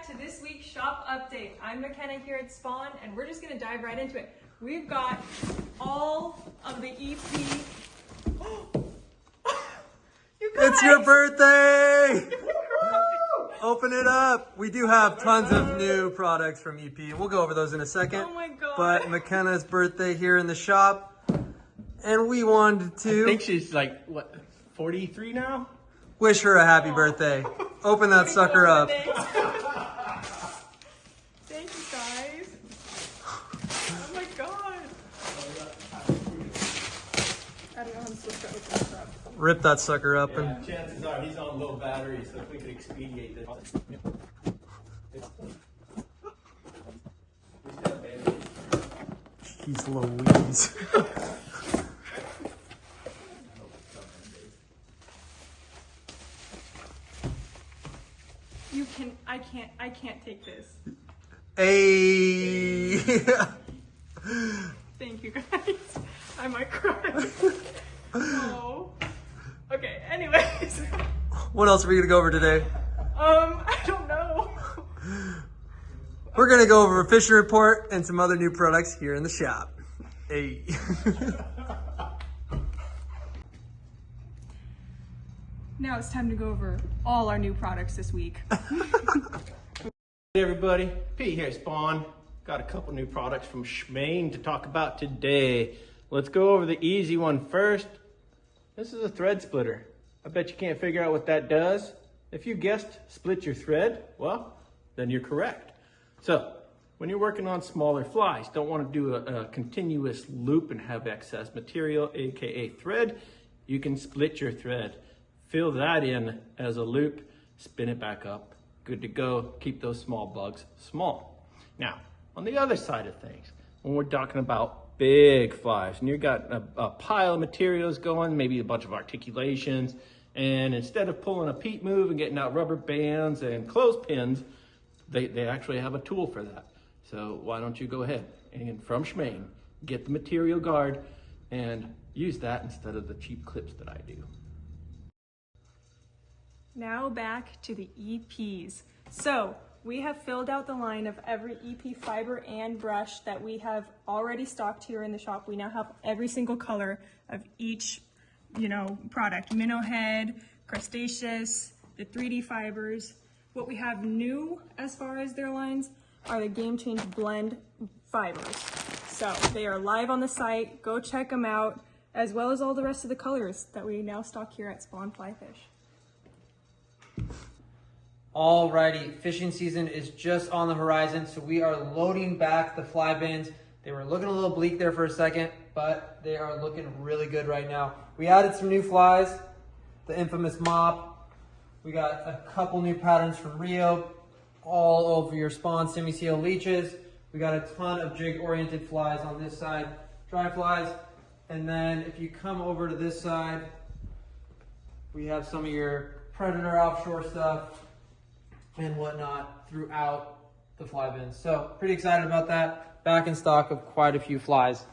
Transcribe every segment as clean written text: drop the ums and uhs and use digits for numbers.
back to this week's shop update. I'm McKenna here at Spawn, and we're just gonna dive right into it. We've got all of the EP. You guys! It's your birthday! Open it up. We do have tons of new products from EP, and we'll go over those in a second. Oh my God. But McKenna's birthday here in the shop, and we wanted to I think she's like, what, 43 now? wish her a happy birthday. Open that sucker up. Thank you, guys. Oh my God. I don't know how I'm supposed to open this up. Rip that sucker up. Yeah, And chances are he's on low battery, so if we could expedite this. Jeez Louise. You can, I can't take this. Hey. Thank you, guys. I might cry. Oh. Okay, anyways. What else are we gonna go over today? I don't know. We're gonna go over a fishing report and some other new products here in the shop. Hey. Now it's time to go over all our new products this week. Hey everybody, Pete here at Spawn. Got a couple new products from Schmaine to talk about today. Let's go over the easy one first. This is a thread splitter. I bet you can't figure out what that does. If you guessed split your thread, well, then you're correct. So, when you're working on smaller flies, don't want to do a continuous loop and have excess material, aka thread, you can split your thread. Fill that in as a loop, spin it back up, good to go. Keep those small bugs small. Now, on the other side of things, when we're talking about big flies and you've got a pile of materials going, maybe a bunch of articulations, and instead of pulling a Pete move and getting out rubber bands and clothespins, they actually have a tool for that. So why don't you go ahead and from Schmaine, get the material guard and use that instead of the cheap clips that I do. Now back to the EPs. So we have filled out the line of every EP fiber and brush that we have already stocked here in the shop. We now have every single color of each, product. Minnow head, crustaceous, the 3D fibers. What we have new as far as their lines are the Game Change Blend fibers. So they are live on the site. Go check them out, as well as all the rest of the colors that we now stock here at Spawn Fly Fish. Alrighty, fishing season is just on the horizon, so we are loading back the fly bins. They were looking a little bleak there for a second, but they are looking really good right now. We added some new flies, the infamous mop. We got a couple new patterns from Rio, all over your Spawn semi-seal leeches. We got a ton of jig-oriented flies on this side, dry flies. And then if you come over to this side, we have some of your predator offshore stuff and whatnot throughout the fly bins. So pretty excited about that. Back in stock of quite a few flies.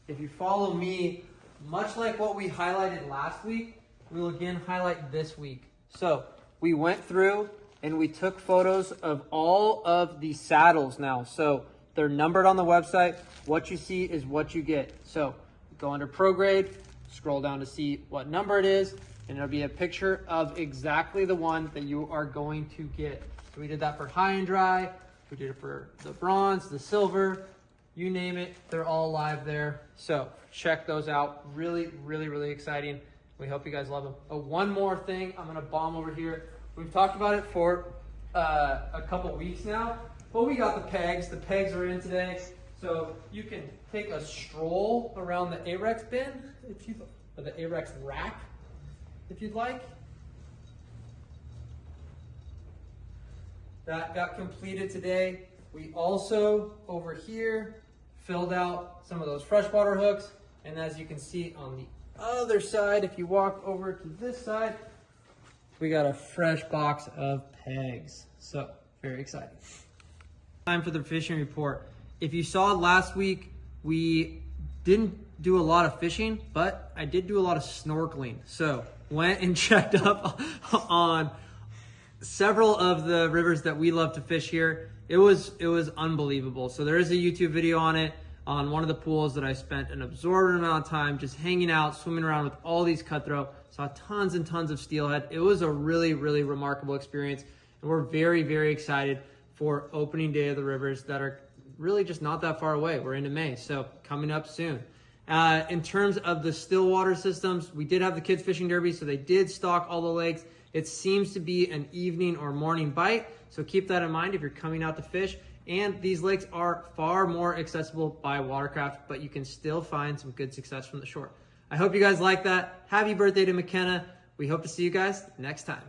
If you follow me, much like what we highlighted last week, we will again highlight this week. So we went through and we took photos of all of the saddles now. So they're numbered on the website. What you see is what you get. So go under ProGrade, scroll down to see what number it is, and it'll be a picture of exactly the one that you are going to get. So we did that for high and dry. We did it for the bronze, the silver, you name it. They're all live there. So check those out. Really, really, really exciting. We hope you guys love them. Oh, one more thing I'm gonna bomb over here. We've talked about it for a couple weeks now, but we got the pegs. The pegs are in today. So you can take a stroll around the Ahrex bin, or the Ahrex rack, if you'd like. That got completed today. We also, over here, filled out some of those freshwater hooks. And as you can see on the other side, if you walk over to this side, we got a fresh box of pegs. So, very exciting. Time for the fishing report. If you saw last week, we didn't do a lot of fishing, but I did do a lot of snorkeling. So, went and checked up on several of the rivers that we love to fish here. It was unbelievable. So there is a YouTube video on it, on one of the pools that I spent an absorbent amount of time just hanging out, swimming around with all these cutthroat. Saw tons and tons of steelhead. It was a really, really remarkable experience. And we're very, very excited for opening day of the rivers that are really just not that far away. We're into May, so coming up soon. In terms of the still water systems, we did have the kids fishing derby, so they did stock all the lakes. It seems to be an evening or morning bite, so keep that in mind if you're coming out to fish. And these lakes are far more accessible by watercraft, but you can still find some good success from the shore. I hope you guys like that. Happy birthday to McKenna. We hope to see you guys next time.